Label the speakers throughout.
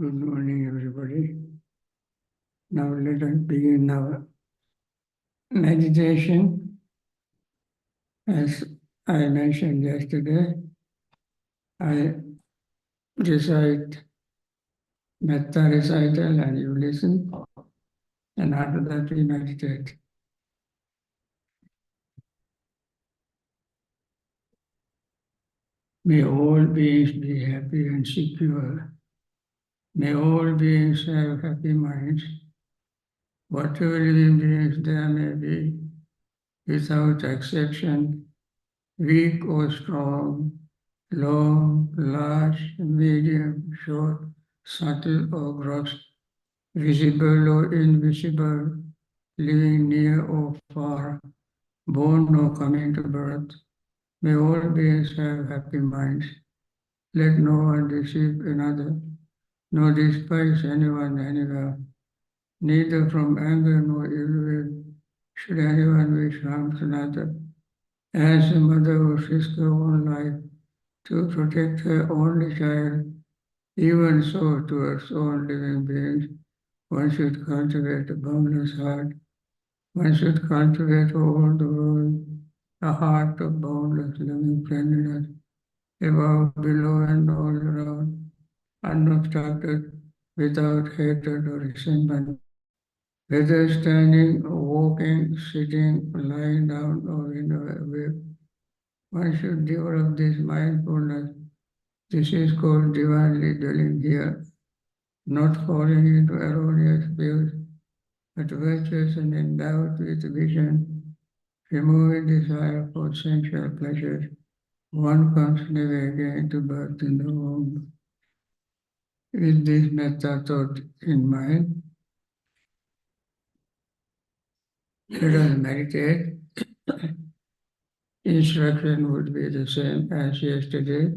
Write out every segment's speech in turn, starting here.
Speaker 1: Good morning, everybody. Now let us begin our meditation. As I mentioned yesterday, I recite metta recital and you listen, and after that we meditate. May all beings be happy and secure. May all beings have happy minds. Whatever living beings there may be, without exception, weak or strong, long, large, medium, short, subtle or gross, visible or invisible, living near or far, born or coming to birth. May all beings have happy minds. Let no one deceive another, nor despise anyone anywhere. Neither from anger nor ill will should anyone wish harm to another. As a mother would risk her own life to protect her only child, even so towards all living beings, one should cultivate a boundless heart. One should cultivate all the world, a heart of boundless loving friendliness, above, below, and all around, unobstructed, without hatred or resentment. Whether standing, or walking, sitting, lying down, or in a wave, one should develop this mindfulness. This is called divinely dwelling here, not falling into erroneous views, but virtuous and endowed with vision, removing desire for sensual pleasures. One comes never again to birth in the womb. With this metta thought in mind, let us meditate. Instruction would be the same as yesterday.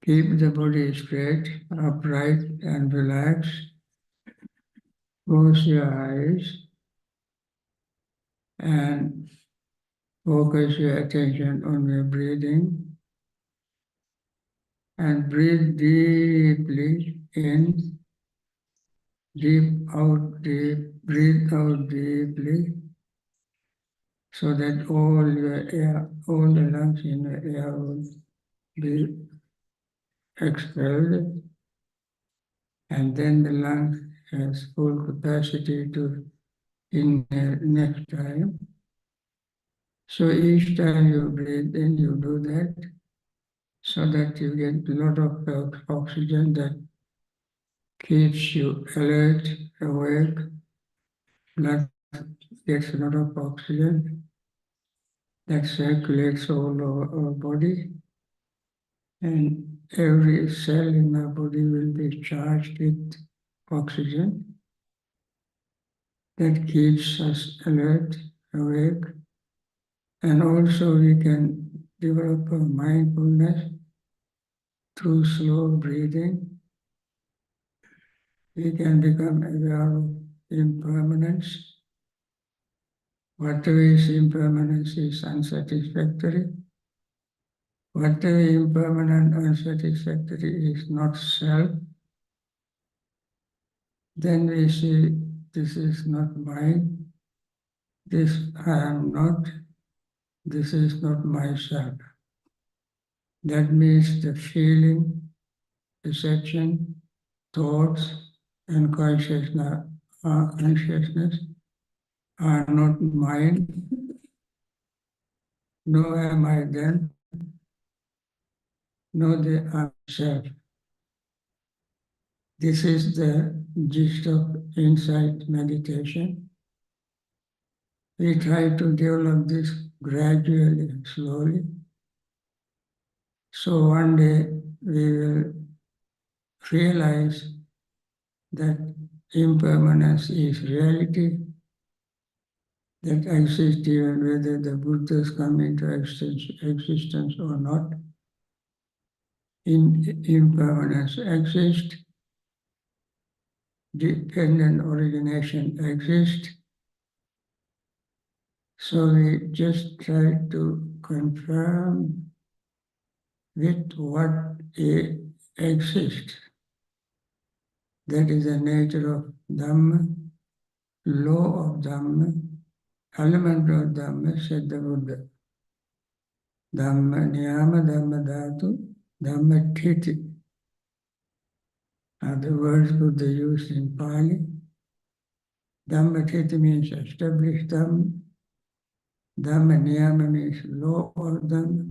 Speaker 1: Keep the body straight, upright, and relaxed. Close your eyes and focus your attention on your breathing and breathe deeply in, breathe out deeply so that all your air, all the lungs in the air will be expelled, and then the lungs has full capacity to inhale next time. So each time you breathe in, you do that so that you get a lot of oxygen that keeps you alert, awake. Blood gets a lot of oxygen that circulates all over our body, and every cell in our body will be charged with oxygen that keeps us alert, awake, and also we can develop a mindfulness through slow breathing. We can become aware of impermanence. Whatever is impermanence is unsatisfactory. Whatever impermanent, unsatisfactory is not self, then we see this is not mine, this I am not, this is not myself. That means the feeling, perception, thoughts, and consciousness are not mine, nor am I them, nor they are self. This is the gist of insight meditation. We try to develop this gradually and slowly. So one day we will realize that impermanence is reality that exists even whether the Buddhas come into existence or not. Impermanence exists, dependent origination exists. So we just try to confirm with what exists. That is the nature of Dhamma, law of Dhamma, element of Dhamma, said the Buddha. Dhamma niyama, Dhamma dhatu, Dhamma thiti are the words Buddha used in Pali. Dhamma thiti means established Dhamma. Dhamma niyama means law of Dhamma.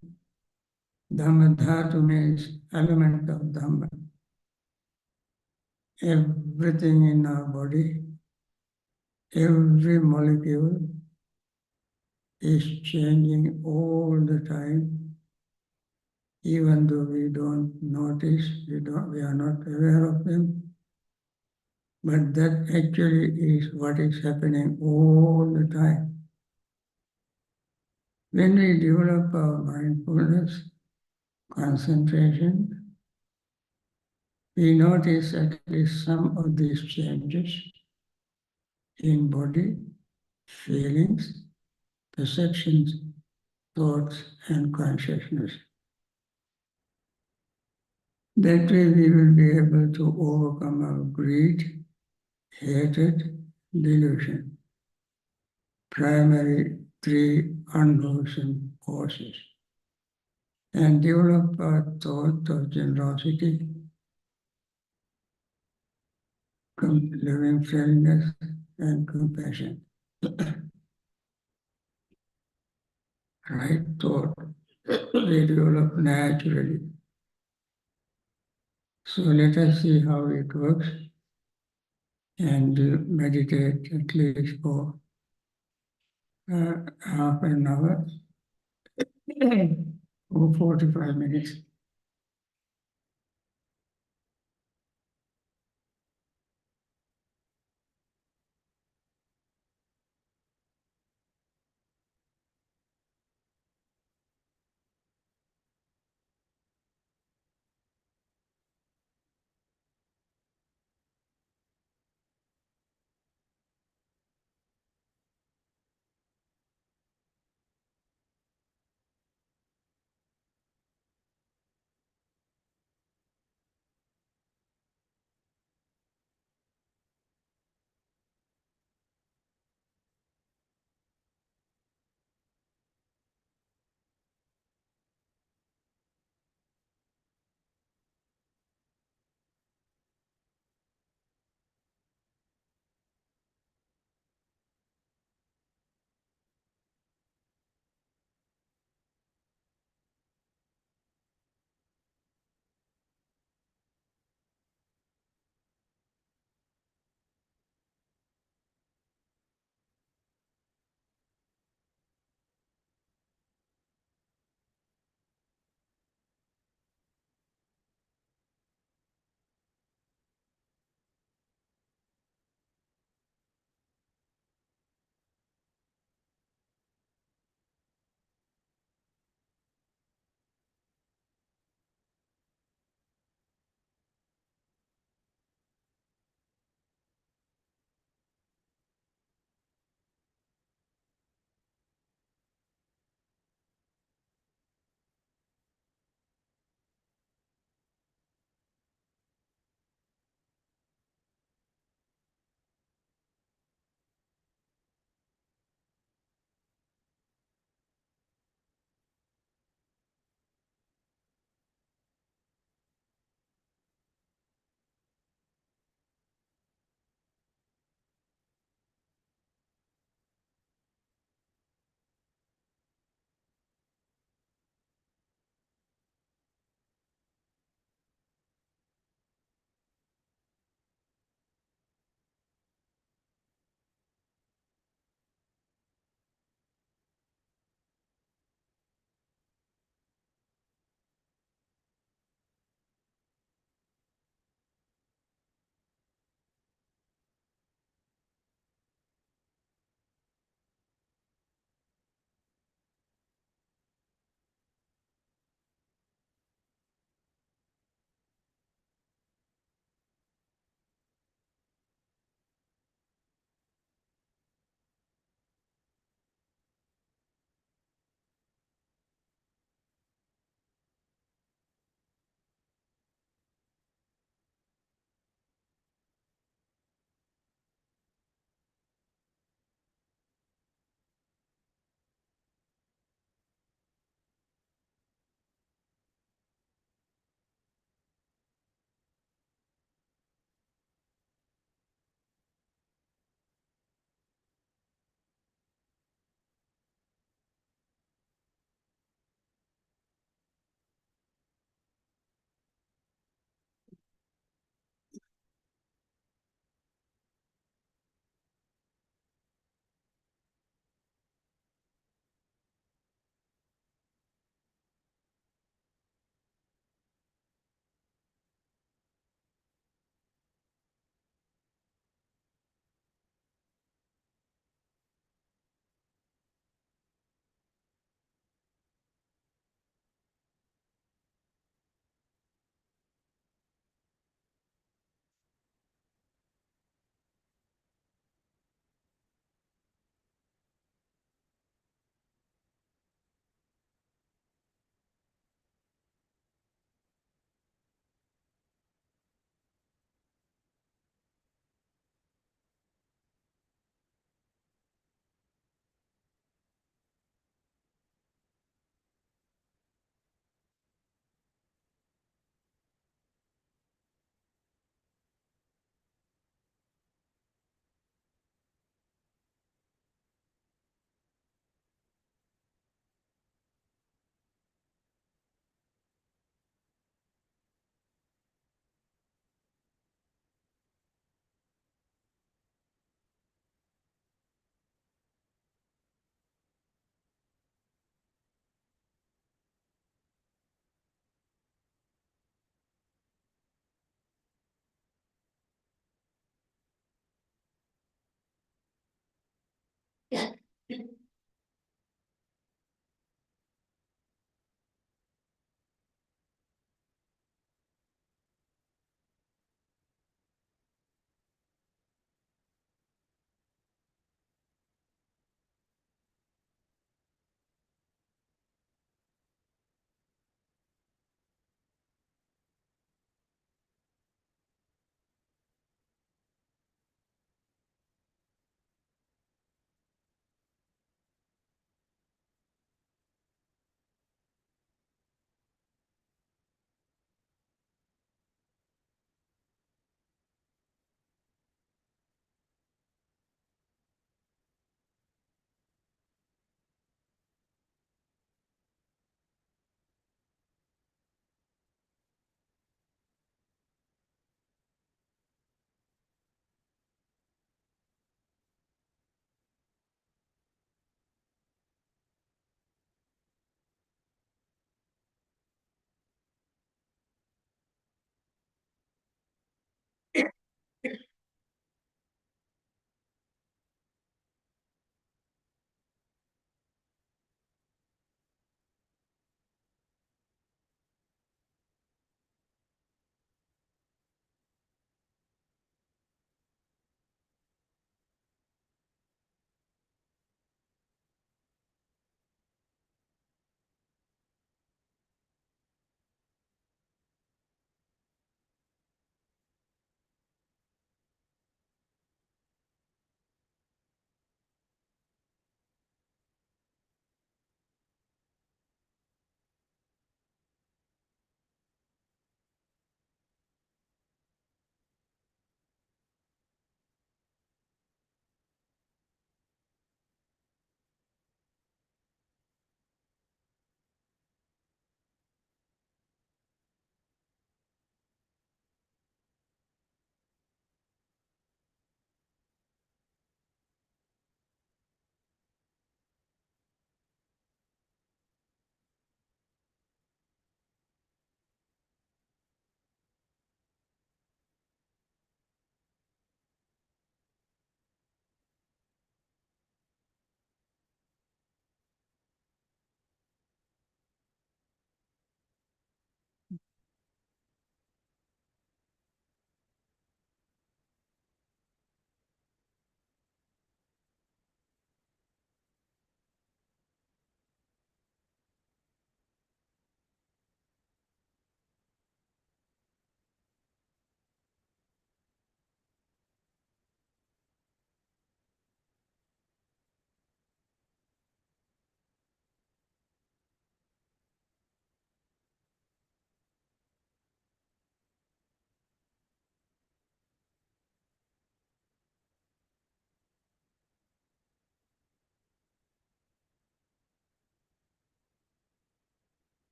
Speaker 1: Dhamma dhatu means element of Dhamma. Everything in our body, every molecule is changing all the time, even though we don't notice, we are not aware of them. But that actually is what is happening all the time. When we develop our mindfulness, concentration, we notice at least some of these changes in body, feelings, perceptions, thoughts, and consciousness. That way we will be able to overcome our greed, hatred, delusion, primary three unwholesome causes, and develop a thought of generosity, loving friendliness, and compassion. Right thought we develop naturally. So let us see how it works and meditate at least for half an hour or 45 minutes.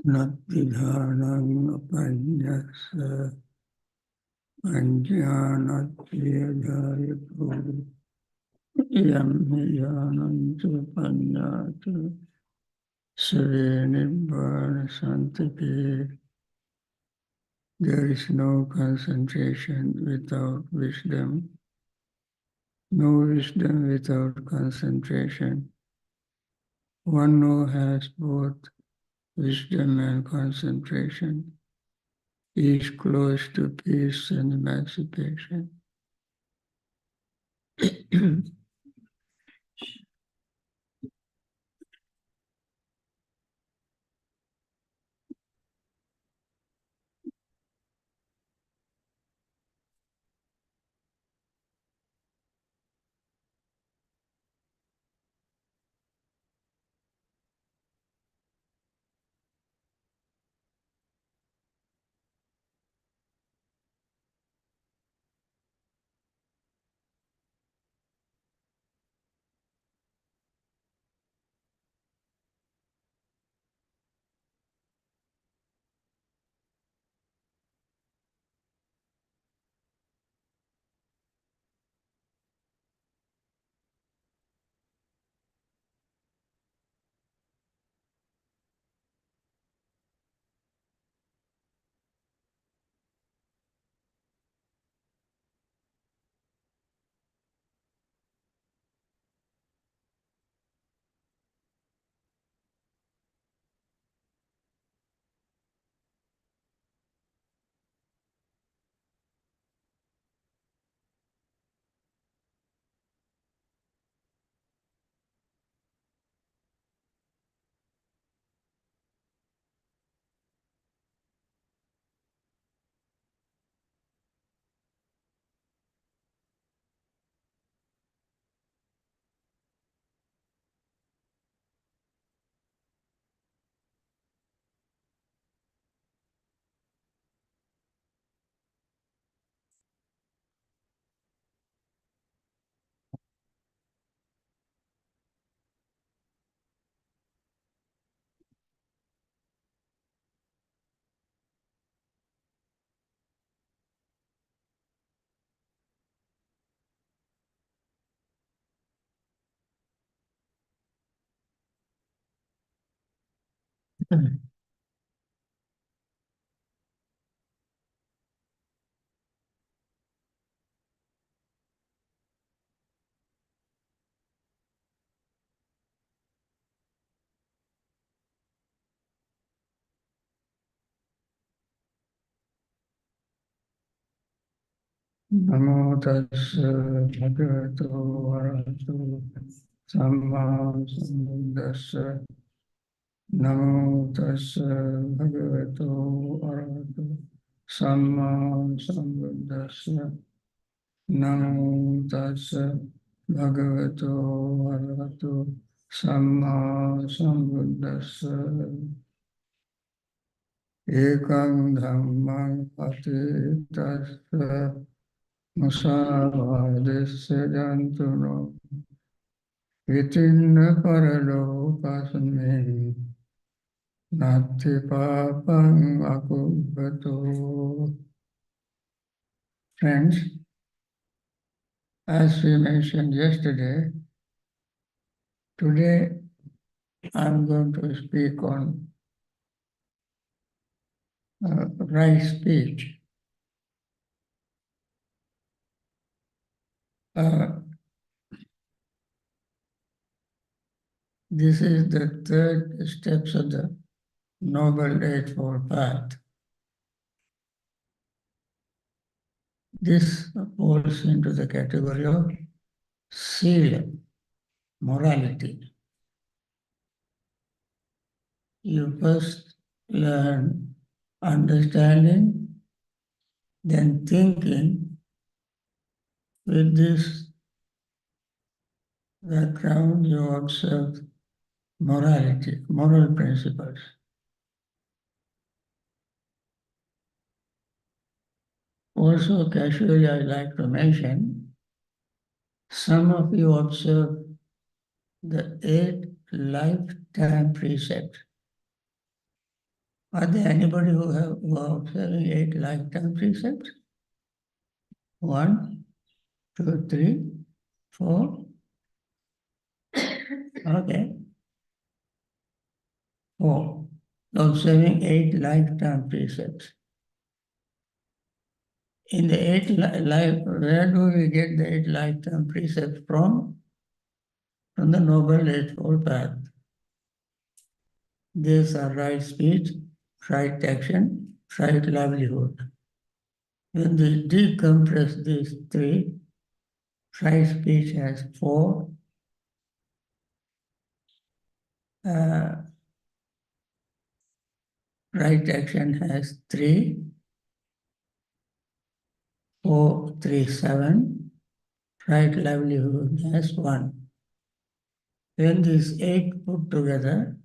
Speaker 1: natidhanam apanyasa anjanatiyadayatu yam hiyanantu panyatu save nibbana santike. There is no concentration without wisdom, no wisdom without concentration. One who has both wisdom and concentration is close to peace and emancipation. Namo tassa bhagavato arahato samma sambuddhassa. Namo tassa bhagavato arahato samma sambuddhassa. Namo tassa bhagavato arahato samma sambuddhassa. Ekam dhammam patitassa musavadesya jantuno vitinna paralokasmi natti papam akubhato. Friends, as we mentioned yesterday, today I'm going to speak on right speech. This is the third steps of the Noble Eightfold Path. This falls into the category of sila, morality. You first learn understanding, then thinking. With this background, you observe morality, moral principles. Also, casually, I like to mention, some of you observe the 8 lifetime precepts. Are there anybody who are observing 8 lifetime precepts? 1, 2, 3, 4. Okay. 4. Observing 8 lifetime precepts. In the 8 life, where do we get the 8 lifetime precepts from? From the Noble Eightfold Path. These are right speech, right action, right livelihood. When we decompress these 3, right speech has 4, right action has 3, 4, 3, 7, right livelihood has 1. When these 8 put together,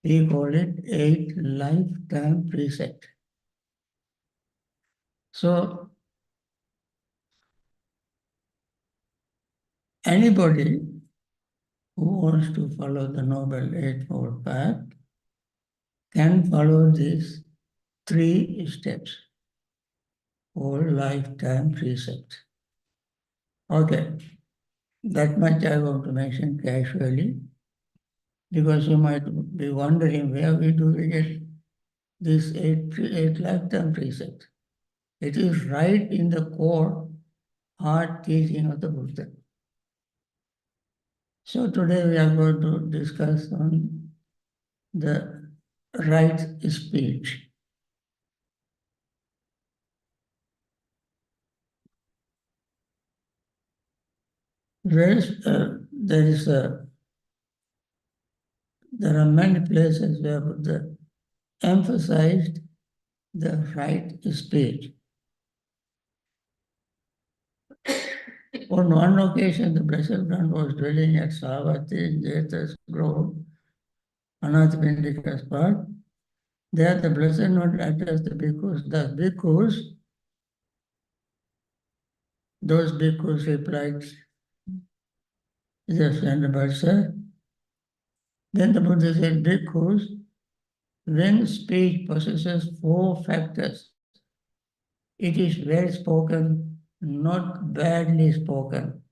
Speaker 1: we call it 8 lifetime precept. So, anybody who wants to follow the Noble Eightfold Path can follow these 3 steps, or lifetime precept. Okay, that much I want to mention casually, because you might be wondering where we get this 8 lifetime precept. It is right in the core heart teaching of the Buddha. So today we are going to discuss on the right speech. There are many places where Buddha emphasized the right speech. On one occasion, the Blessed One was dwelling at Savatthi in Jeta's grove, Anathapindika's part. There the Blessed One addressed the bhikkhus. The bhikkhus, those bhikkhus replied, yes, and sir. Then the Buddha said, bhikkhus, when speech possesses 4 factors, it is well spoken, not badly spoken,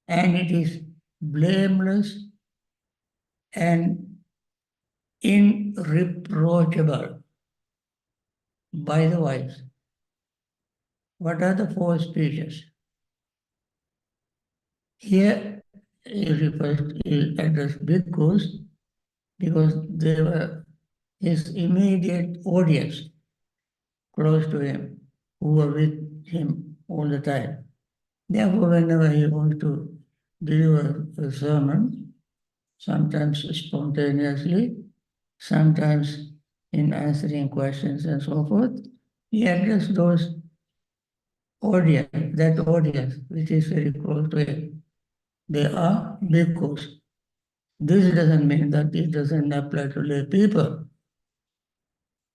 Speaker 1: and it is blameless and irreproachable by the wise. What are the 4 speeches? Here he addressed bhikkhus because they were his immediate audience, close to him, who were with him all the time. Therefore, whenever he wants to deliver a sermon, sometimes spontaneously, sometimes in answering questions and so forth, he addressed that audience, which is very close to him. They are bhikkhus. This doesn't mean that it doesn't apply to lay people.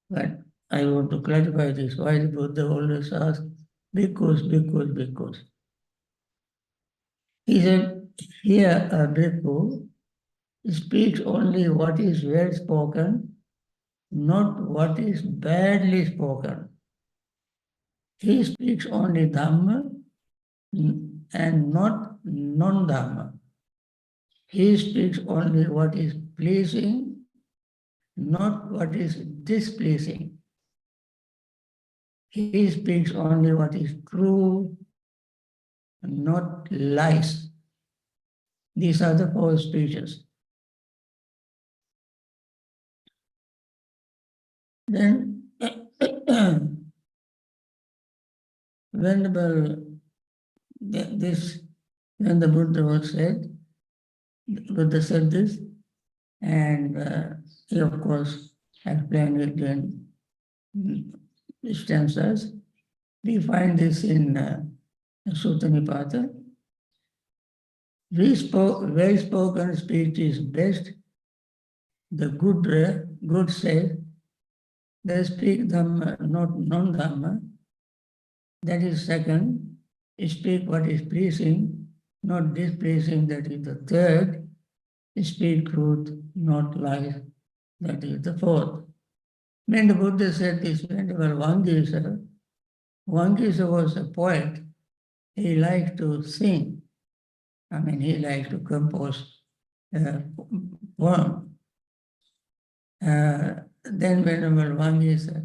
Speaker 1: But I want to clarify this. Why the Buddha always asks bhikkhus, bhikkhus, bhikkhus? He said, here a bhikkhu speaks only what is well spoken, not what is badly spoken. He speaks only Dhamma and not non-Dhamma. He speaks only what is pleasing, not what is displeasing. He speaks only what is true, not lies. These are the 4 speeches. Then, when the Buddha was said, Buddha said this, and he of course explained it in stanzas. We find this in Sutta Nipata. Well-spoken speech is best. The good say, they speak Dhamma, not non-Dhamma. That is second. Speak what is pleasing, not displeasing. That is the third. Speak truth, not lies. That is the 4th. When the Buddha said this, Venerable Vangisa was a poet. He liked to sing. I mean, he liked to compose poem. Then Venerable Vangisa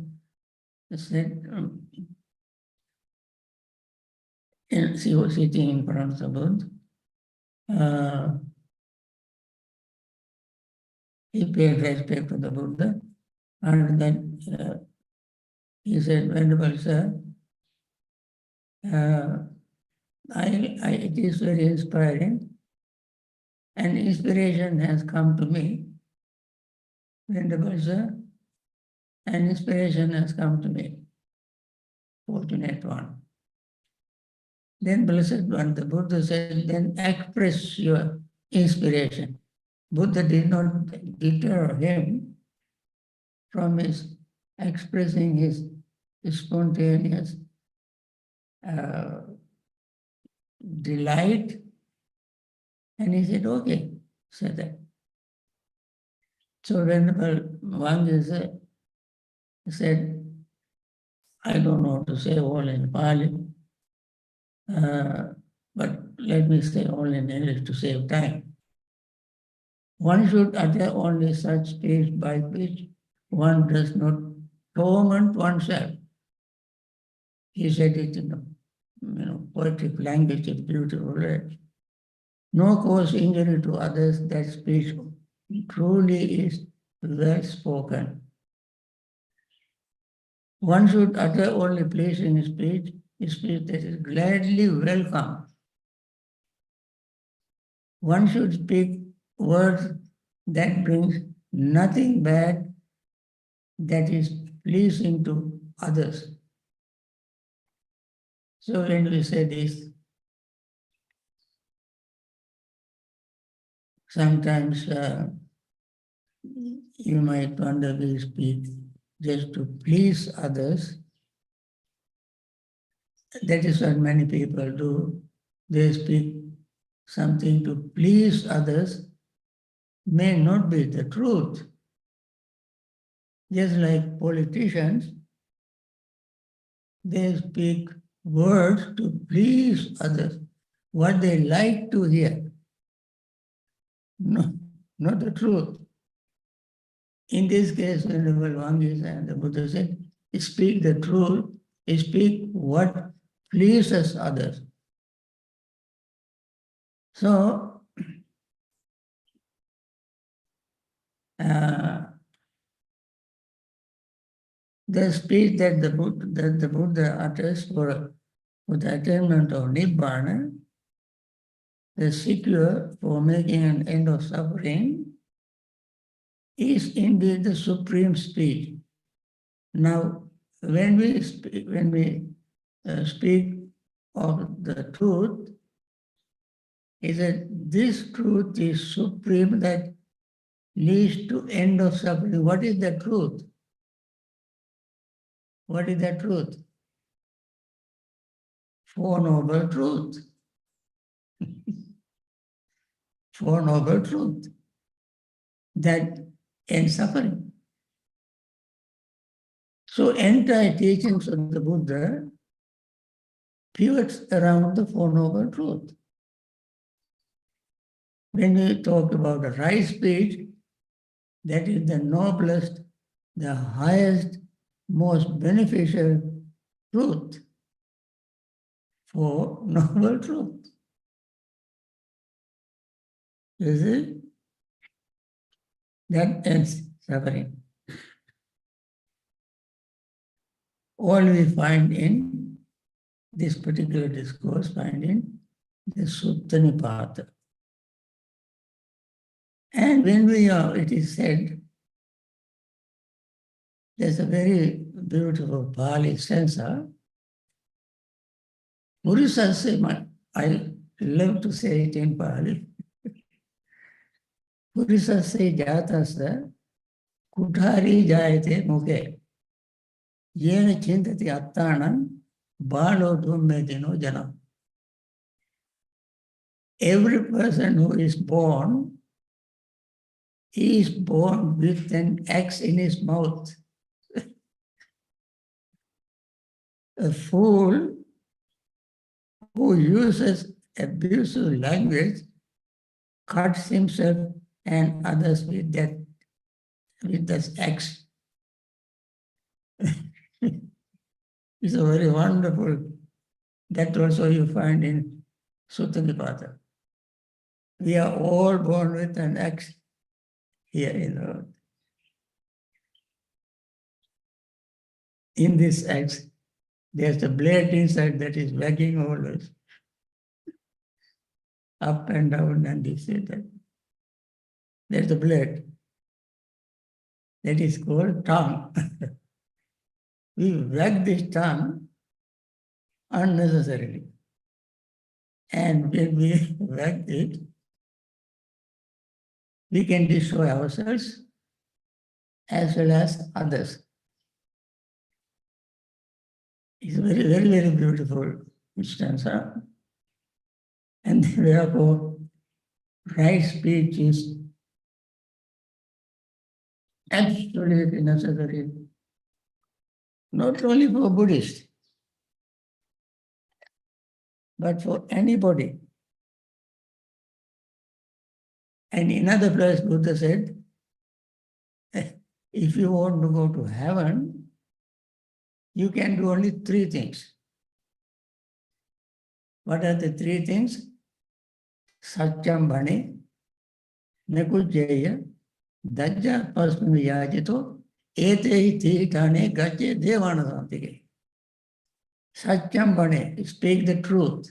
Speaker 1: said, she was sitting in front of the Buddha. He paid respect to the Buddha, and then he said, Venerable Sir, it is very inspiring, and inspiration has come to me. Venerable Sir, an inspiration has come to me. Fortunate one. Then Blessed One, the Buddha said, then express your inspiration. Buddha did not deter him from his expressing his spontaneous delight. And he said, okay, say that. So Venerable Vangisa said, I don't know how to say all in Pali, but let me say all in English to save time. One should utter only such speech by which one does not torment oneself. He said it in poetic language, it's beautiful. Right? No cause injury to others, that speech truly is well spoken. One should utter only pleasing speech that is gladly welcome. One should speak words that brings nothing bad, that is pleasing to others. So when we say this, sometimes you might wonder, we speak just to please others. That is what many people do. They speak something to please others, may not be the truth. Just like politicians, they speak words to please others, what they like to hear. No, not the truth. In this case, Venerable Vangisa and the Buddha said, speak the truth, speak what pleases others. So, the speech that the Buddha utters for the attainment of Nibbana, the secure for making an end of suffering, is indeed the supreme speech. Now, when we speak of the truth, is that this truth is supreme, that leads to end of suffering. What is the truth? What is the truth? Four Noble Truths. Four Noble Truths that end suffering. So entire teachings of the Buddha pivots around the Four Noble Truths. When we talk about the right speech, that is the noblest, the highest, most beneficial truth. Four Noble Truths. You see? That ends suffering. All we find in this particular discourse, find in the Sutta Nipata. And when we are, it is said, there's a very beautiful Pali stanza. Purisasya, I love to say it in Pali. Purisasya jatasya kuthari jayate mukhe. Yena chintati attanam balo dhummedino janam. Every person who is born with an axe in his mouth. A fool who uses abusive language cuts himself and others with this axe. It's a very wonderful, that also you find in Sutta Nipata. We are all born with an axe here in the earth. In this axe, there's a blade inside that is wagging always, up and down, and this and that. There's a blade. That is called tongue. We wag this tongue unnecessarily. And when we wag it, we can destroy ourselves as well as others. It's a very, very, very beautiful instance. And therefore, right speech is absolutely necessary, not only for Buddhists, but for anybody. And in another place, Buddha said, if you want to go to heaven, you can do only three things. What are the three things? Satyam bhane, nakujjaya, dajja pasmi yajito, ete tirthane gacche devana santike. Satyam bhane, speak the truth.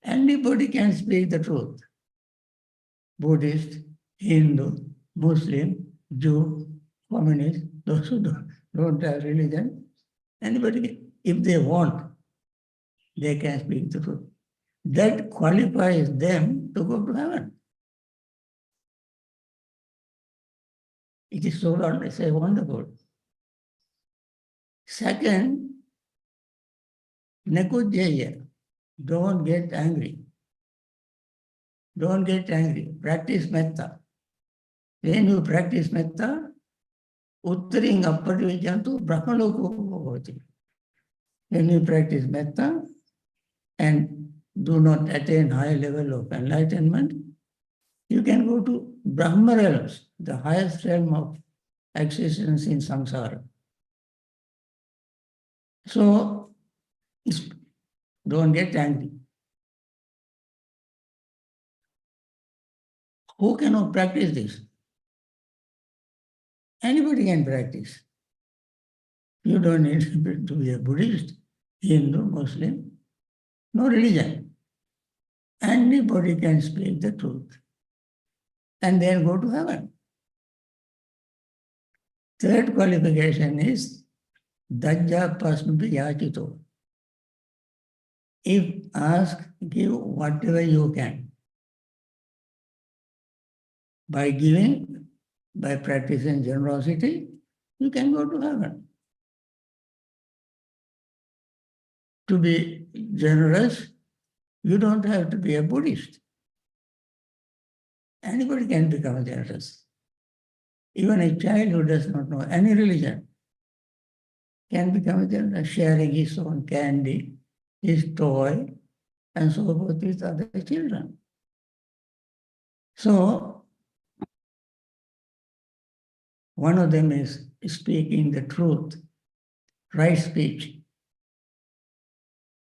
Speaker 1: Anybody can speak the truth. Buddhist, Hindu, Muslim, Jew, communist, those who don't have religion, anybody, if they want, they can speak the truth. That qualifies them to go to heaven. It is so wonderful. Second, nakujjaya, don't get angry. Don't get angry. Practice metta. When you practice metta, uttaring apparvijantu brahmaloko bhavati. When you practice metta and do not attain high level of enlightenment, you can go to Brahma realms, the highest realm of existence in samsara. So, don't get angry. Who cannot practice this? Anybody can practice. You don't need to be a Buddhist, Hindu, Muslim, no religion. Anybody can speak the truth and then go to heaven. Third qualification is Dajja Pasmapi Yachito. If asked, give whatever you can. By giving, by practicing generosity, you can go to heaven. To be generous, you don't have to be a Buddhist. Anybody can become generous. Even a child who does not know any religion can become generous, sharing his own candy, his toy, and so forth with other children. So, one of them is speaking the truth, right speech.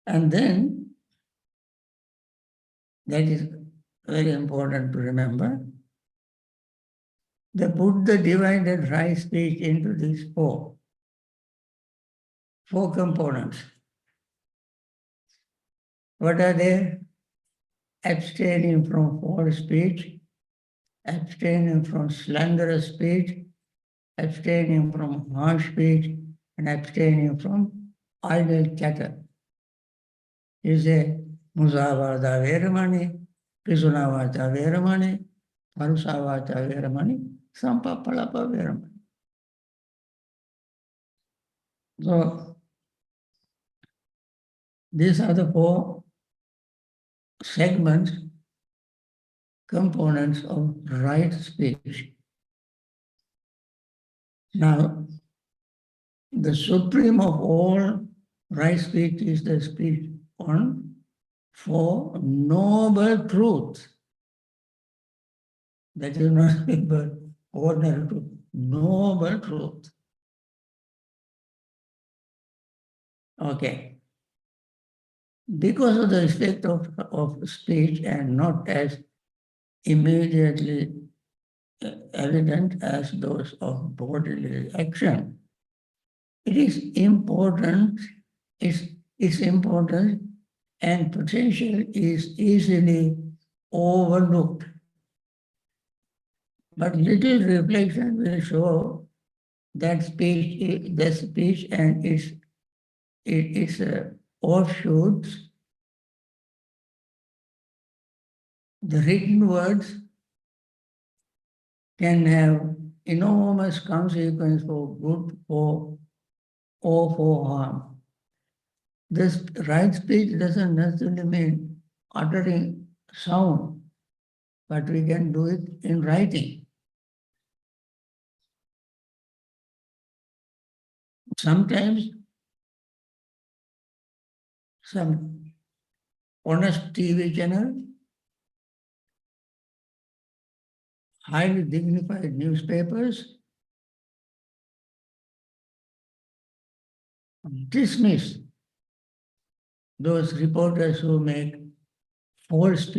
Speaker 1: And then, that is very important to remember, the Buddha divided right speech into these four components. What are they? Abstaining from false speech, abstaining from slanderous speech, abstaining from harsh speech, and abstaining from idle chatter. You say, Musavada Veramani, Pisunavata Veramani, Parusavata Veramani, Sampapalapa Veramani. So, these are the four segments, components of right speech. Now, The supreme of all right speech is the speech on for noble truth. That is not but ordinary truth, noble truth. Okay. Because of the effect of speech and not as immediately evident as those of bodily action, it is important, its importance and potential is easily overlooked. But little reflection will show that speech and its offshoots, the written words, can have enormous consequence for good or for harm. This right speech doesn't necessarily mean uttering sound, but we can do it in writing. Sometimes some honest TV channel, highly dignified newspapers dismiss those reporters who make false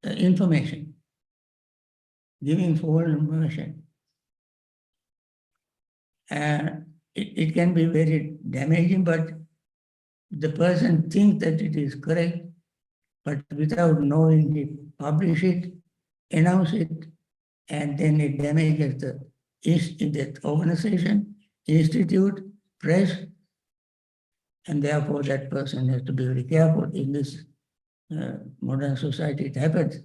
Speaker 1: information, giving false information. And it can be very damaging, but the person thinks that it is correct, but without knowing it, publish it, announce it, and then it damages the organization, institute, press, and therefore that person has to be very careful. In this modern society, it happens.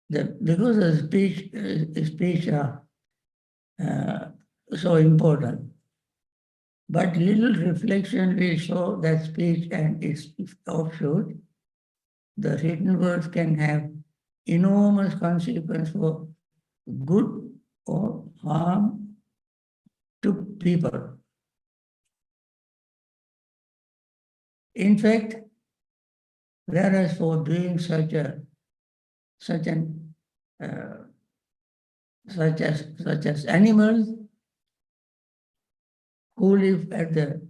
Speaker 1: Because the speech are so important. But little reflection will show that speech and its offshoot, the written words, can have enormous consequence for good or harm to people. In fact, whereas for doing such as animals who live at the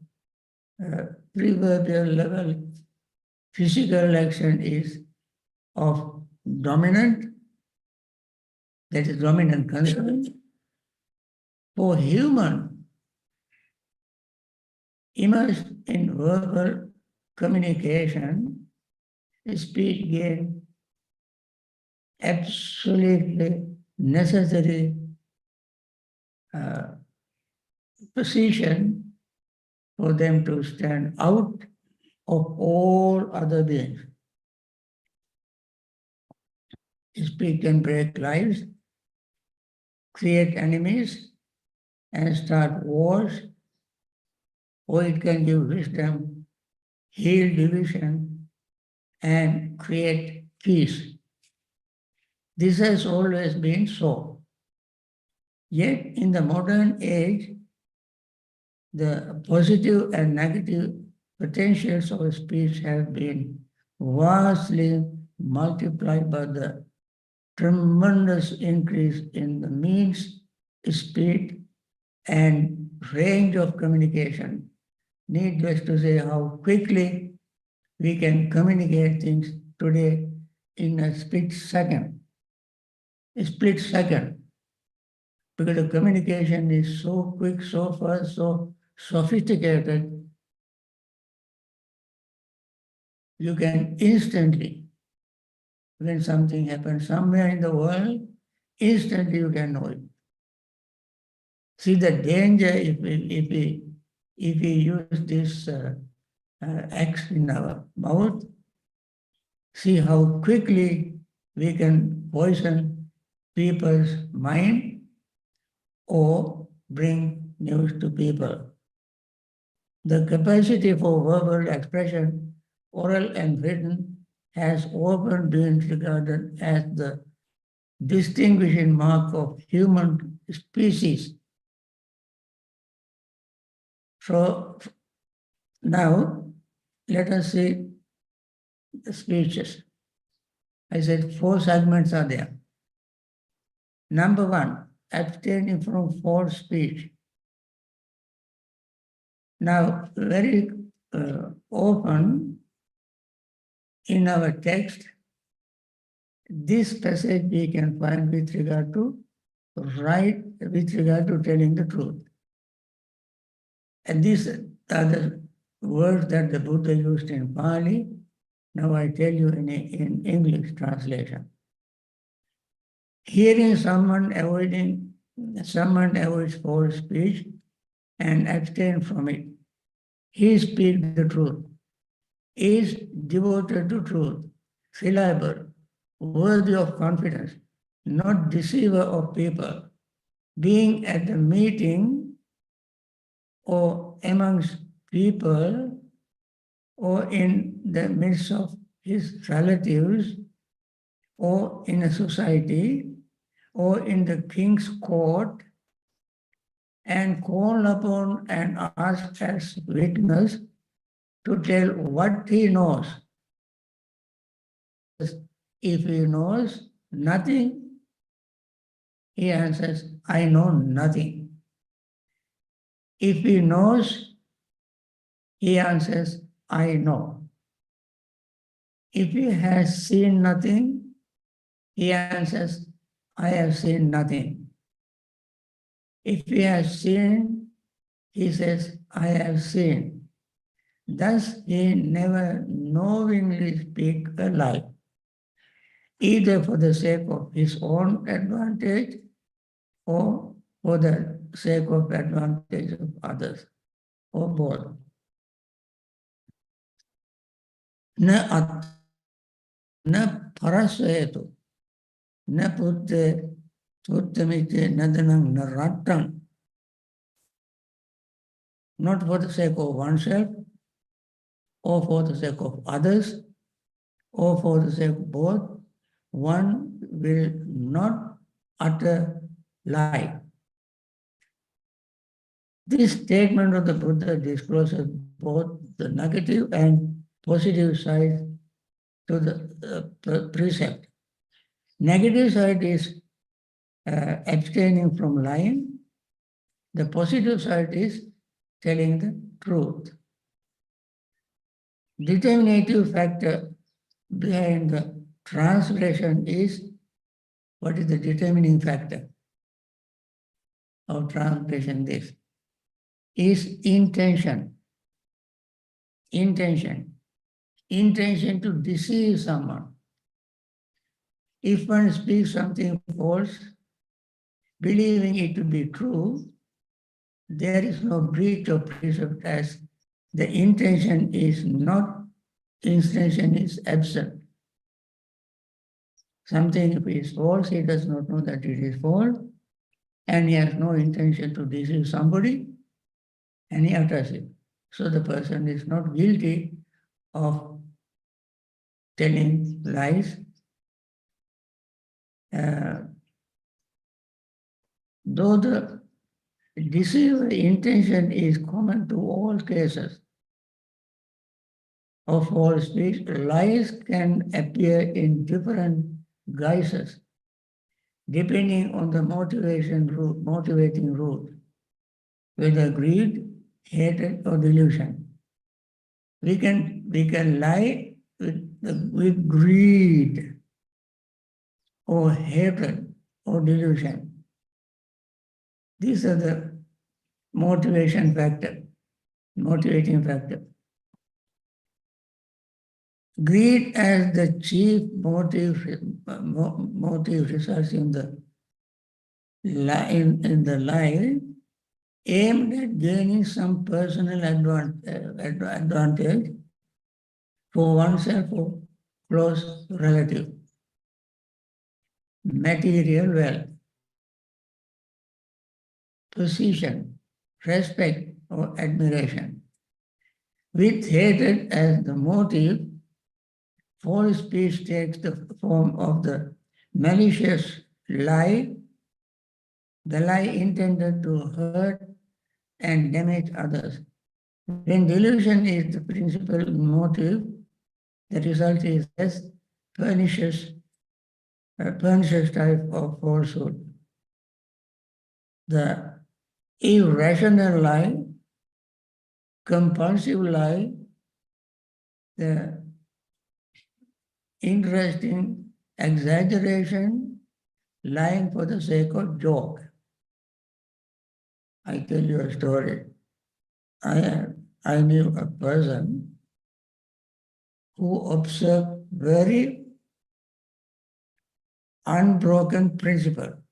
Speaker 1: proverbial level, physical action is of dominant, that is dominant concern. For human, immersed in verbal communication, speech gain absolutely necessary position for them to stand out of all other beings. Speech can break lives, create enemies, and start wars, or it can give wisdom, heal division, and create peace. This has always been so. Yet in the modern age, the positive and negative potentials of speech have been vastly multiplied by the tremendous increase in the means, speed, and range of communication. Needless to say how quickly we can communicate things today in a split second. A split second. Because the communication is so quick, so fast, so sophisticated, you can instantly, when something happens somewhere in the world, instantly you can know it. See the danger if we use this X in our mouth, see how quickly we can poison people's mind or bring news to people. The capacity for verbal expression, oral and written, has often been regarded as the distinguishing mark of human species. So now let us see the speeches. I said 4 segments are there. Number 1, abstaining from false speech. Now, very often in our text, this passage we can find with regard to telling the truth. And these are the words that the Buddha used in Pali. Now I tell you in English translation. Hearing someone avoids false speech and abstain from it. He speaks the truth, is devoted to truth, reliable, worthy of confidence, not deceiver of people, being at the meeting or amongst people or in the midst of his relatives or in a society or in the king's court, and call upon and ask as witness to tell what he knows. If he knows nothing, he answers, I know nothing. If he knows, he answers, I know. If he has seen nothing, he answers, I have seen nothing. If he has seen, he says, I have seen. Thus he never knowingly speaks a lie, either for the sake of his own advantage or for the sake of advantage of others, or both. न parasvetu, न putte tuttamite nadanang naratang. Not for the sake of oneself, or for the sake of others, or for the sake of both, one will not utter lie. This statement of the Buddha discloses both the negative and positive side to the precept. Negative side is abstaining from lying. The positive side is telling the truth. Determinative factor behind the transgression is, what is the determining factor of transgression? This is intention. Intention to deceive someone. If one speaks something false, believing it to be true, there is no breach of precept, as the intention is absent. Something if it is false, he does not know that it is false, and he has no intention to deceive somebody, and he utters it. So the person is not guilty of telling lies. Though the deceiver intention is common to all cases of false speech, lies can appear in different guises, depending on the motivating root, whether greed, hatred, or delusion. We can lie with greed or hatred or delusion. These are the motivating factor. Greed as the chief motive results in the lie, aimed at gaining some personal advantage for oneself or close relative, material wealth, position, respect, or admiration. With hatred as the motive, false speech takes the form of the malicious lie, the lie intended to hurt and damage others, When delusion is the principal motive, the result is less pernicious, pernicious type of falsehood. The irrational lie, compulsive lie, the interesting exaggeration, lying for the sake of joke. I tell you a story. I knew a person who observed very unbroken principle.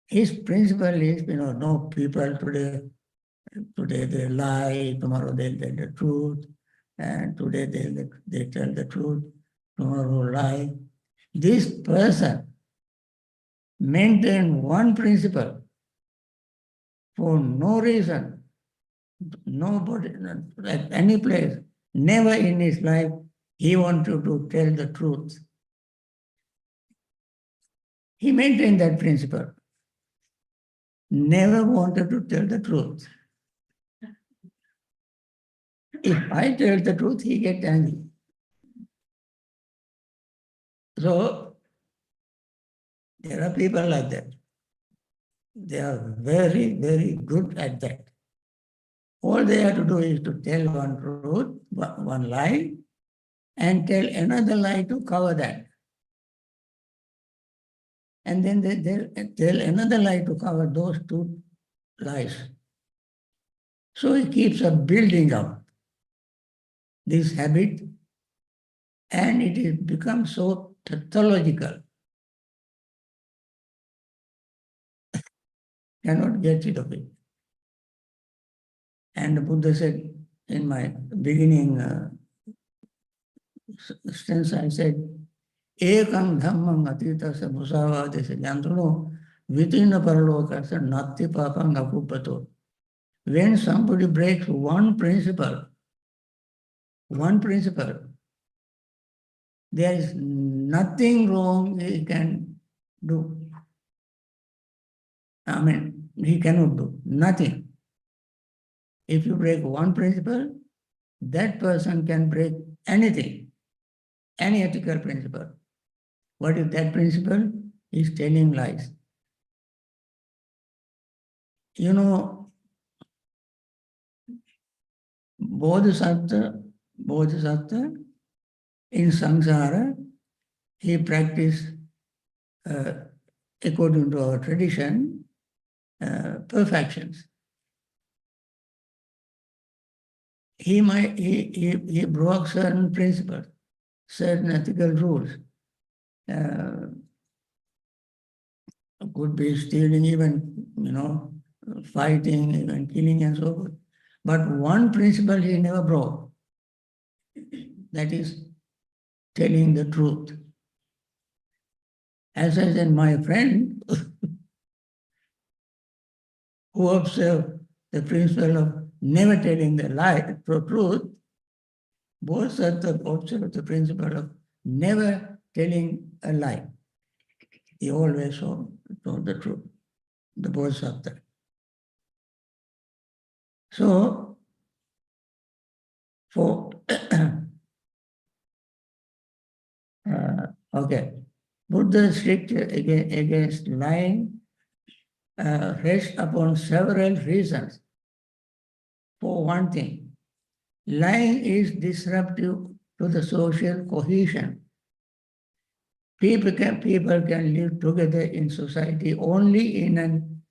Speaker 1: His principle is, no, people today they lie, tomorrow they tell the truth, and today they tell the truth, tomorrow lie. This person maintained one principle for no reason, nobody, at any place, never in his life he wanted to tell the truth. He maintained that principle. Never wanted to tell the truth. If I tell the truth, he gets angry. So, there are people like that. They are very, very good at that. All they have to do is to tell one truth, one lie, and tell another lie to cover that. And then they'll tell another lie to cover those two lies. So it keeps on building up this habit, and it becomes so pathological. Cannot get rid of it. And the Buddha said in my beginning stance, I said, Ekam dhammam atitasa musavadesa jantano vitina paralokasa natti papam akupato. When somebody breaks one principle, there is nothing wrong he can do. I mean, he cannot do nothing. If you break one principle, that person can break anything, any ethical principle. What is that principle? Is telling lies. You know, Bodhisattva in samsara, he practiced, according to our tradition, perfections. He broke certain principles, certain ethical rules. Could be stealing, even, fighting, even killing and so forth. But one principle he never broke. That is telling the truth. As I said, my friend who observed the principle of never telling the lie, the truth, both observed the principle of never telling a lie. He always told the truth, the Bodhisattva. So, okay, Buddha's stricture against lying rests upon several reasons. For one thing, lying is disruptive to the social cohesion. People can live together in society only in an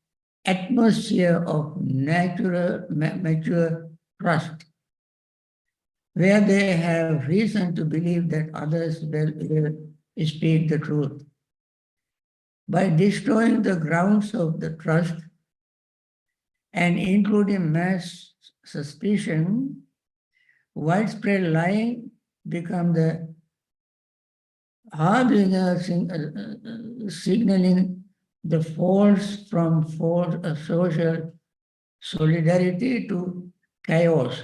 Speaker 1: atmosphere of mature trust, where they have reason to believe that others will speak the truth. By destroying the grounds of the trust and including mass suspicion, widespread lying becomes the harbinger signaling the false from social solidarity to chaos.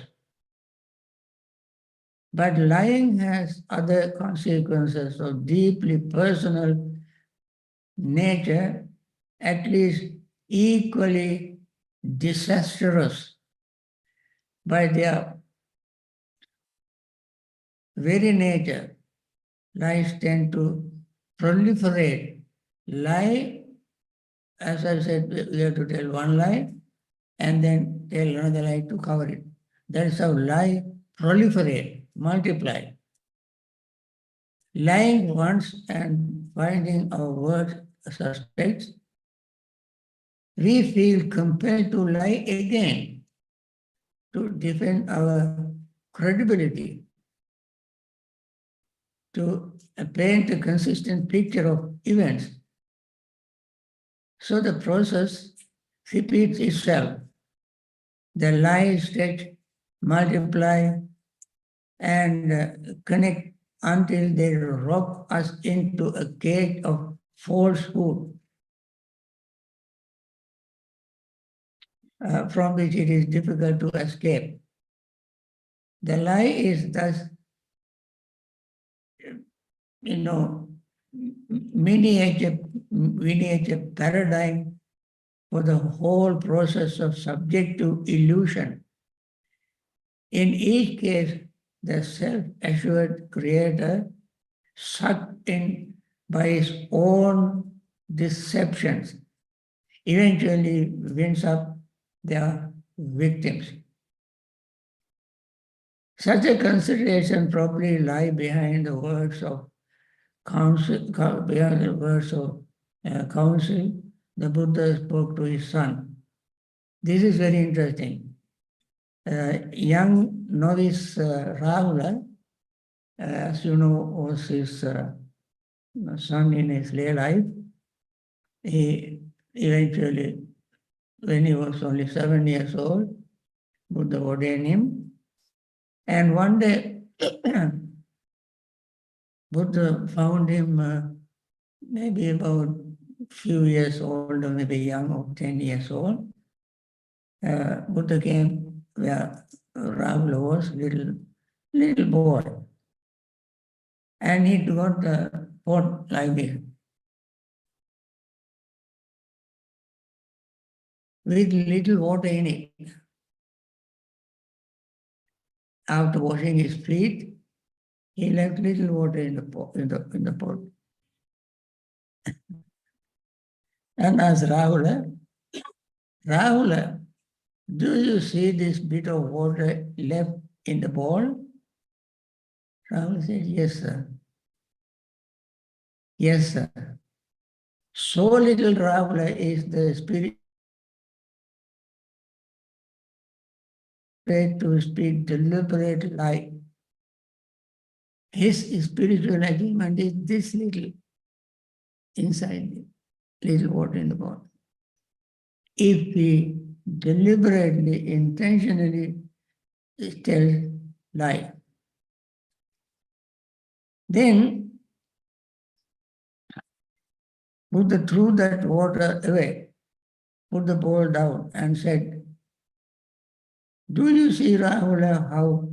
Speaker 1: But lying has other consequences of deeply personal nature, at least equally disastrous. By their very nature, lies tend to proliferate. Lie, as I said, we have to tell one lie and then tell another lie to cover it. That is how lie proliferate, multiply. Lying once and finding our words suspects, we feel compelled to lie again to defend our credibility, to paint a consistent picture of events. So the process repeats itself. The lies stretch, multiply, and connect until they rock us into a cage of falsehood, from which it is difficult to escape. The lie is thus, miniature paradigm for the whole process of subjective illusion. In each case, the self-assured creator, sucked in by his own deceptions, eventually wins up their victims. Such a consideration probably lie behind the words of counsel, the Buddha spoke to his son. This is very interesting. Young novice Rahula, as you know, was his son in his lay life. He eventually, when he was only 7 years old, Buddha ordained him. And one day, Buddha found him maybe about few years old, or maybe young, or 10 years old. Buddha came where Rahula was, little boy. And he got a pot like this, with little water in it. After washing his feet, he left little water in the pot. And asked Rahula, do you see this bit of water left in the bowl? Rahula said, yes, sir. Yes, sir. So little Rahula is the spirit to speak deliberate lie. His spiritual achievement is this little inside the little water in the bowl. If we deliberately, intentionally tell lie, then Buddha threw that water away, put the bowl down and said, do you see, Rahula, how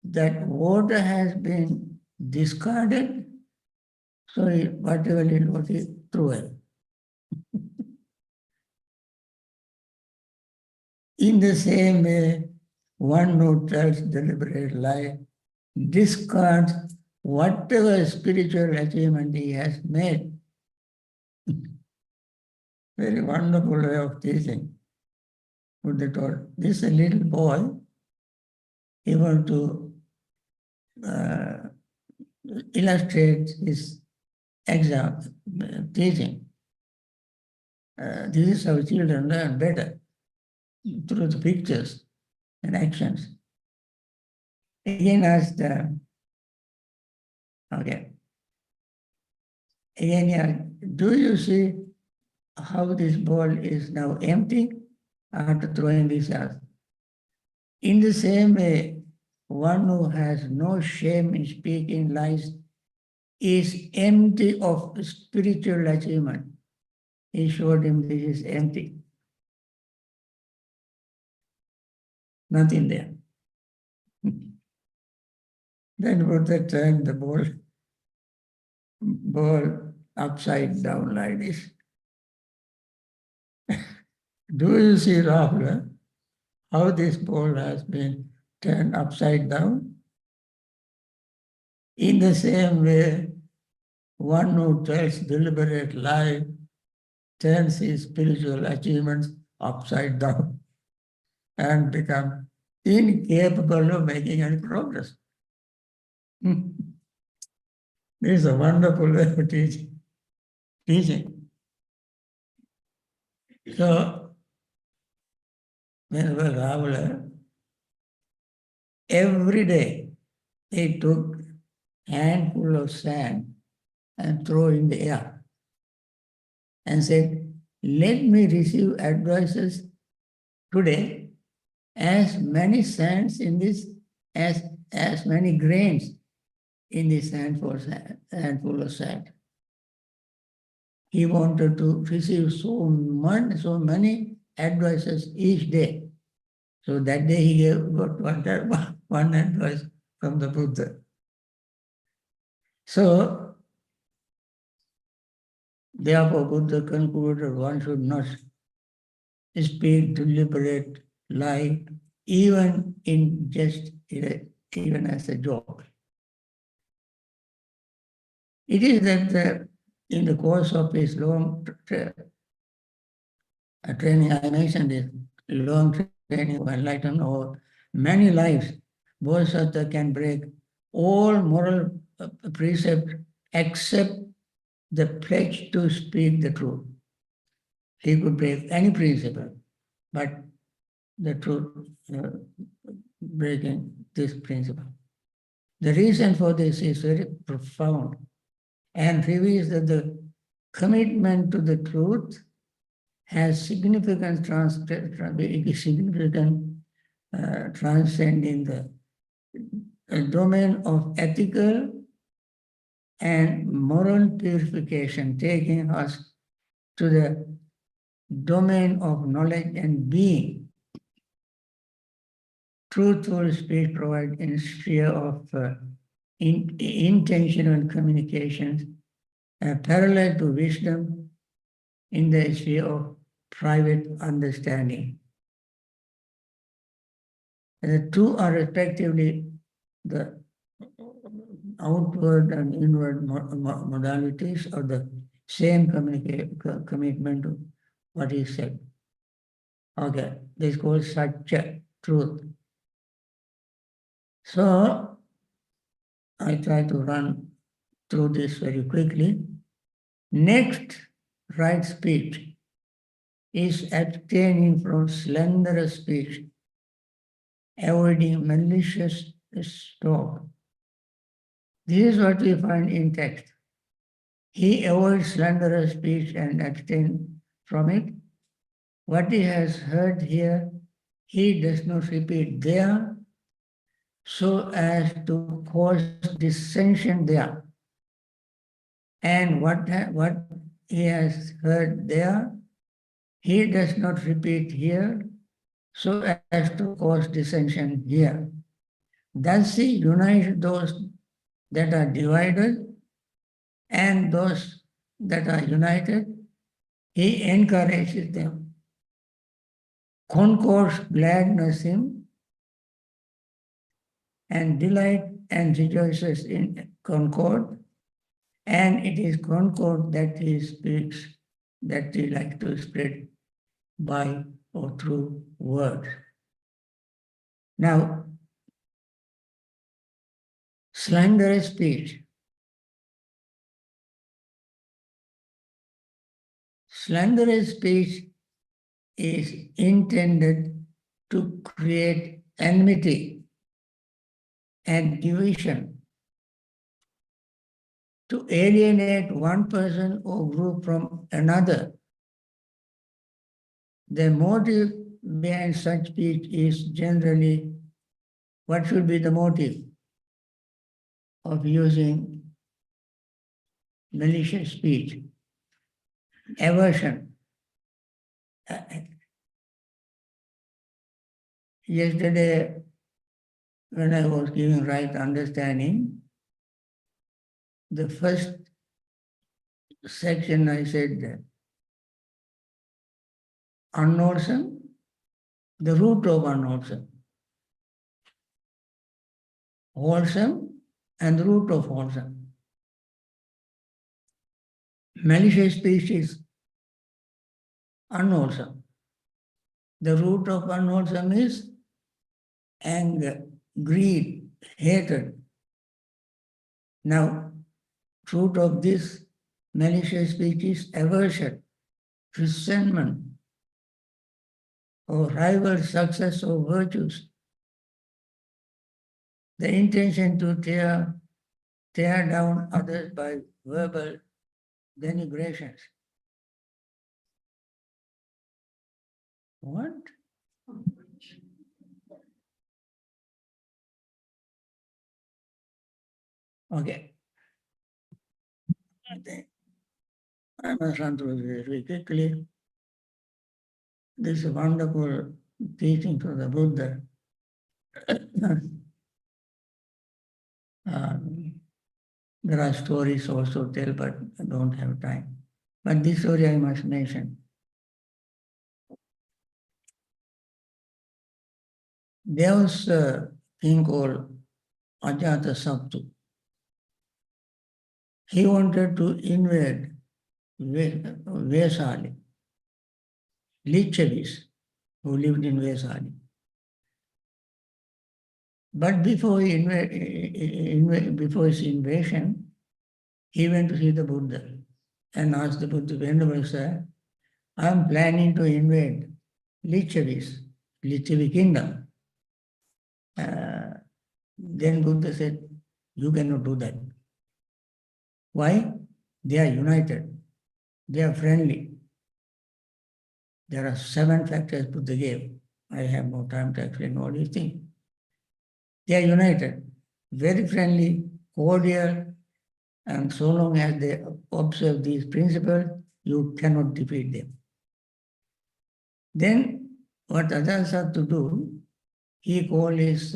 Speaker 1: that water has been discarded? So whatever little water he threw away. In the same way, one who tells deliberate lie discards whatever spiritual achievement he has made. Very wonderful way of teaching. Buddha told, this is a little boy, he wants to illustrate his teaching. This is how children learn better, through the pictures and actions. Again asked, do you see how this bowl is now empty after throwing this out? In the same way, one who has no shame in speaking lies is empty of spiritual achievement. He showed him this is empty. Nothing there. Then Buddha turned the bowl upside down like this. Do you see, Rahula, how this bowl has been turned upside down? In the same way, one who tells deliberate lie turns his spiritual achievements upside down and becomes incapable of making any progress. This is a wonderful way of teaching. So, whenever Ravana, every day he took a handful of sand and throw in the air and said, let me receive advices today as many sands in this, as many grains in this handful of sand. He wanted to receive so many advices each day. So that day he got one advice from the Buddha. So, therefore, Buddha concluded one should not speak deliberate lie, even in just even as a joke. It is that in the course of his long training, I mentioned it, long training of enlightenment or many lives, Bodhisattva can break all moral precepts except the pledge to speak the truth. He could break any principle, but the truth, breaking this principle. The reason for this is very profound and reveals that the commitment to the truth has significant transcending the domain of ethical and moral purification, taking us to the domain of knowledge and being. Truthful speech provides a sphere of intentional communications parallel to wisdom in the sphere of private understanding. And the two are respectively the outward and inward modalities of the same commitment to what is said. Okay, this is called Satya, truth. So, I try to run through this very quickly. Next, right speech is abstaining from slanderous speech, avoiding malicious talk. This is what we find in text. He avoids slanderous speech and abstains from it. What he has heard here, he does not repeat there, so as to cause dissension there. And what he has heard there, he does not repeat here, so as to cause dissension here. Thus he unites those that are divided and those that are united. He encourages them, concords gladness him, and delight and rejoices in concord. And it is concord that he speaks, that he likes to spread by or through words. Now, slanderous speech. Slanderous speech is intended to create enmity and division, to alienate one person or group from another. The motive behind such speech is generally, what should be the motive of using malicious speech? Aversion. Yesterday, when I was giving right understanding, the first section I said that unwholesome, the root of unwholesome. Wholesome and the root of wholesome. Malicious speech is unwholesome. The root of unwholesome is anger, greed, hatred. Now, root of this malicious speech is aversion, resentment, or rival success of virtues. The intention to tear down others by verbal denigrations. What? Okay. I must run through this very quickly. This is a wonderful teaching from the Buddha. There are stories also tell, but I don't have time. But this story I must mention. There was a king called Ajatasattu. He wanted to invade Vesali, Lichavis, who lived in Vesali. But before his invasion, he went to see the Buddha and asked the Buddha, Venerable Sir, I am planning to invade Lichavi kingdom. Then Buddha said, you cannot do that. Why? They are united. They are friendly. There are 7 factors Buddha gave. I have no time to explain all these things. They are united, very friendly, cordial, and so long as they observe these principles, you cannot defeat them. Then what others have to do, he called his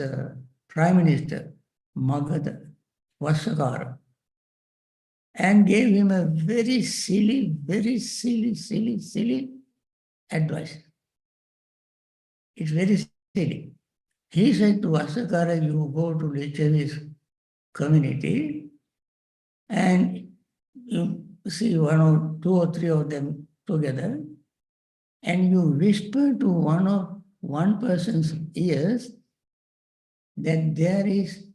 Speaker 1: prime minister, Magadha Vasakara, and gave him a very silly advice. It's very silly. He said to Vasakara, you go to Lichavi's community and you see 1 or 2 or 3 of them together and you whisper to one person's ears that there is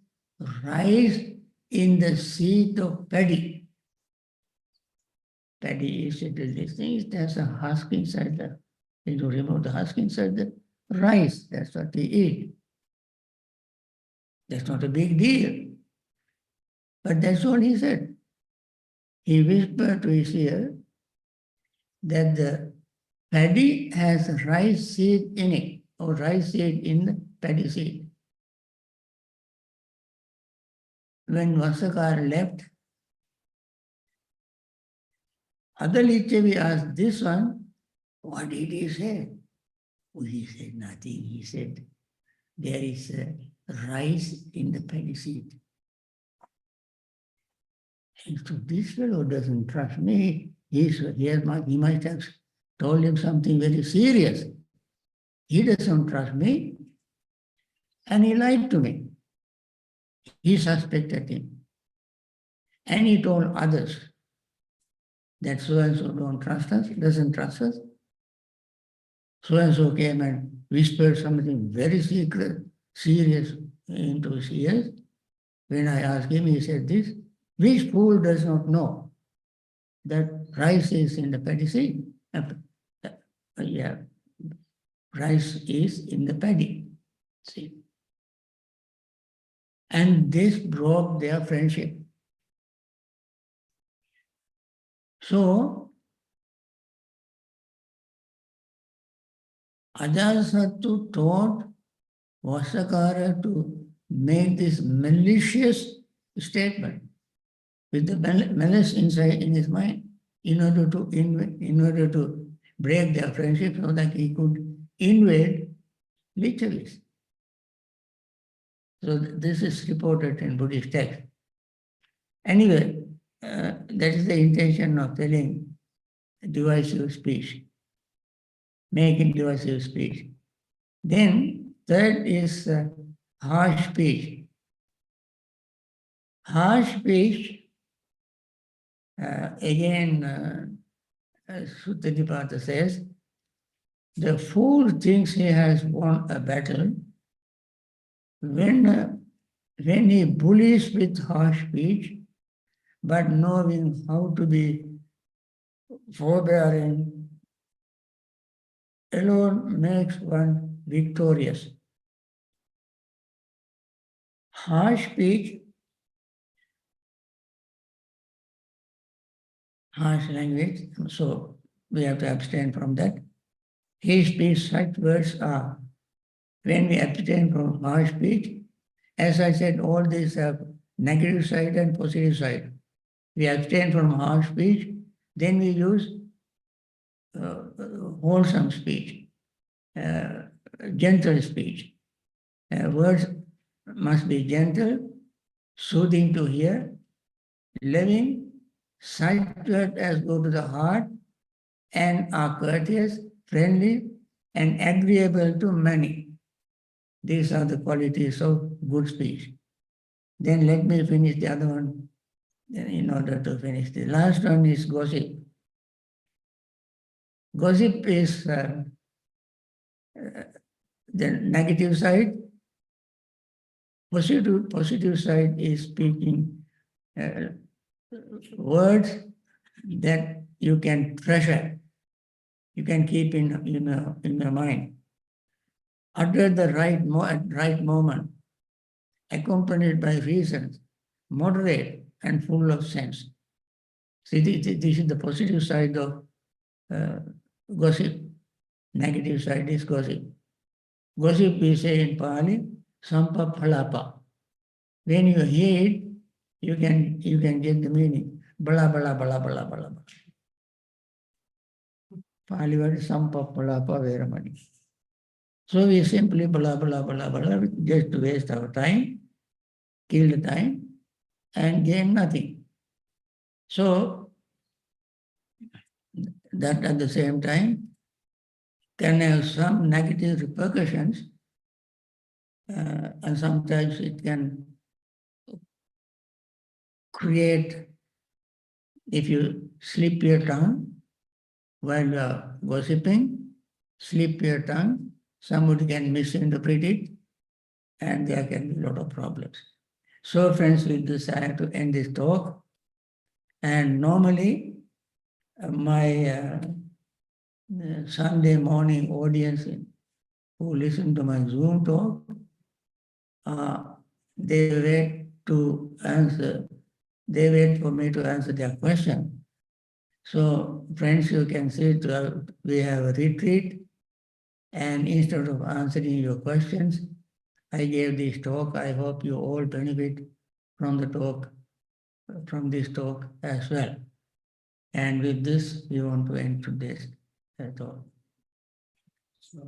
Speaker 1: rice in the seed of paddy. Paddy is this thing, there's a husk inside the, you remove the husk inside the rice, that's what we eat. That's not a big deal. But that's all he said. He whispered to his ear that the paddy has rice seed in it, or rice seed in the paddy seed. When Vasakara left, other Lichavi asked this one, what did he say? Oh, he said nothing. He said, there is rice in the paddy seed. And so this fellow doesn't trust me. He might have told him something very serious. He doesn't trust me. And he lied to me. He suspected him. And he told others that so-and-so don't trust us, doesn't trust us. So-and-so came and whispered something very secret, serious into his ears. When I asked him, he said this, which fool does not know that rice is in the paddy seed? Yeah, rice is in the paddy seed. And this broke their friendship. So, Ajatasattu taught Vasakara to make this malicious statement with the malice inside in his mind in order to break their friendship so that he could invade Lichavis. So this is reported in Buddhist text. Anyway, that is the intention of telling divisive speech. making divisive speech. Then third is harsh speech. Harsh speech, again, Suttadipata says, the fool thinks he has won a battle when he bullies with harsh speech, but knowing how to be forbearing alone makes one victorious. Harsh speech, harsh language, so we have to abstain from that. He speaks such words are, when we abstain from harsh speech, as I said, all these have negative side and positive side. We abstain from harsh speech, then we use wholesome speech, gentle speech. Words must be gentle, soothing to hear, loving, such words as go to the heart and are courteous, friendly, and agreeable to many. These are the qualities of good speech. Then let me finish the other one in order to finish. The last one is gossip. Gossip is the negative side. Positive side is speaking words that you can treasure, you can keep in your mind. Utter the right moment, accompanied by reasons, moderate and full of sense. See, this is the positive side of gossip. Negative side is gossip. Gossip we say in Pali, sampa phalapa. When you hear it, you can get the meaning. Bala bala bala bala bala. Pali word sampa phalapa veramani. So we simply bala bala bala bala just to waste our time, kill the time, and gain nothing. So that at the same time can have some negative repercussions, and sometimes it can create, if you slip your tongue while you are gossiping, slip your tongue, somebody can misinterpret it, and there can be a lot of problems. So friends, with this I have to end this talk. And normally my Sunday morning audience who listen to my Zoom talk, they wait for me to answer their question. So friends, you can see we have a retreat, and instead of answering your questions, I gave this talk. I hope you all benefit from the talk, from this talk as well. And with this, we want to end today's talk. So